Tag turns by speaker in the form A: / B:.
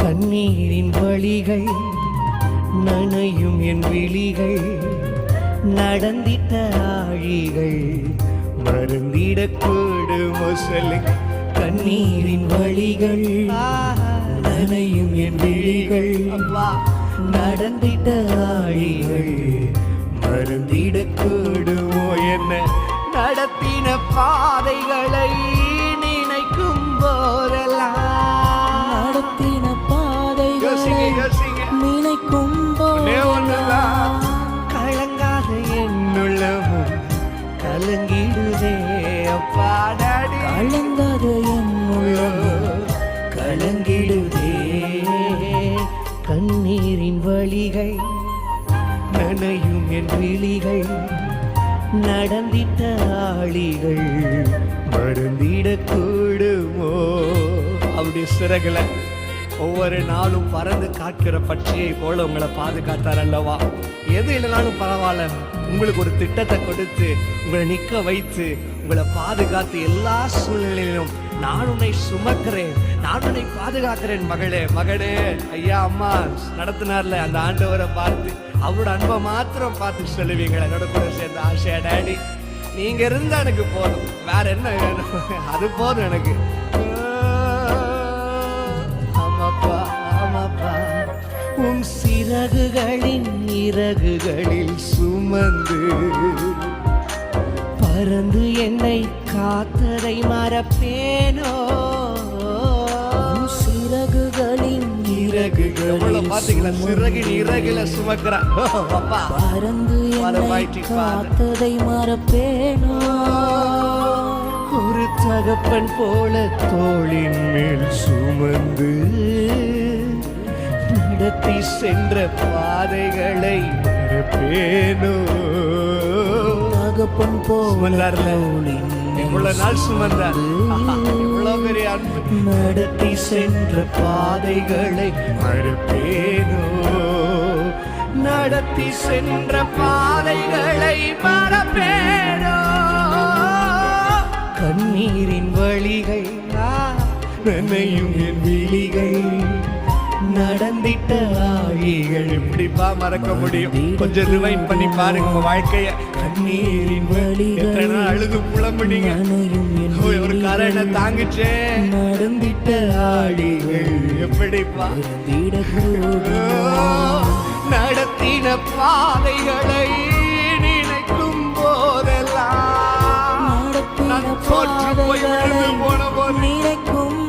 A: கண்ணீரின் வழிகள் நனையும் என் விழிகள் நடந்திட்ட ஆழிகள் மறந்திடக்கூடும் சொல்லு. கண்ணீரின் வழிகள் நனையும் என் விழிகள் நடந்திட்ட ஆழிகள் மறந்திடக்கூடுமோ என்ன நடத்தின பாதைகளை நினைக்கும் போதெல்லாம்
B: நடத்தின பாதைகளை நினைக்கும் போதெல்லாம்
A: கலங்காத என்னுள்ளமும் கலங்கிடுதே அப்பா டாடி.
B: கலங்காத என்னுள்ளமும்
A: கலங்கிடுதே. கண்ணீரின் வழிகள் நனையும் என் விழிகள் நடந்திட்ட ஆளிகள் மறந்திடக்கூடுமோ. அப்படி சிறகுல ஒவ்வொரு நாளும் பறந்து காக்கிற பட்சியை போல உங்களை பாதுகாத்தார் அல்லவா. எது இல்லைனாலும் பரவாயில்ல, உங்களுக்கு ஒரு திட்டத்தை கொடுத்து உங்களை நிற்க வைத்து உங்களை பாதுகாத்து எல்லா சூழ்நிலையிலும் நான் உன்னை சுமக்கிறேன், நான் உன்னை பாதுகாக்கிறேன் மகளே மகனே. ஐயா அம்மா நடத்தினார்ல அந்த ஆண்டவரை பார்த்து அவரோட அன்பை மாத்திரம் பார்த்து சொல்லுவீங்களா. என்னோட கூட சேர்ந்த ஆசையா டாடி நீங்க இருந்தா எனக்கு போதும், வேற என்ன வேணும், அது போதும் எனக்கு. ஆமாப்பா ஆமாப்பா, உன் சிறகுகளின் இறகுகளில் சுமந்து பறந்து என்னை காத்ததை மறப்பேனோ.
B: சிறகுகளின் இறகுகளில்
A: பாத்தீங்களா, சிறகின் இறகுல சுமக்கிறான்
B: பறந்து என்னை காத்ததை மறப்பேனோ.
A: ஒரு தகப்பன் போல தோளின் மேல் சுமந்து நடத்தி சென்ற பாதைகளை மறப்பேனோ.
B: தகப்பன் போல
A: இவ்வளவு நாள் சுமந்தார், இவ்வளவு பெரிய அன்பு. நடத்தி சென்ற பாதைகளை மறப்பேனோ, நடத்தி சென்ற பாதைகளை மறப்பேனோ. கண்ணீரின் வழிகள் நனையும் என் விழிகள் நடந்திட்ட ஆழிகள் எப்படிப்பா மறக்க முடியும்? கொஞ்சம் ரிவைண்ட் பண்ணி பாருங்க உங்க வாழ்க்கைய. கண்ணீரின் வழிகள் அழுது புலம்புனீங்க, ஒரு கரணை தாங்கிச்சே. நடந்திட்ட ஆழிகள் எப்படிப்பா நடத்தின பாதைகளை நினைக்கும் போதெல்லாம்
B: நடத்தின பாதைகளை நினைக்கும்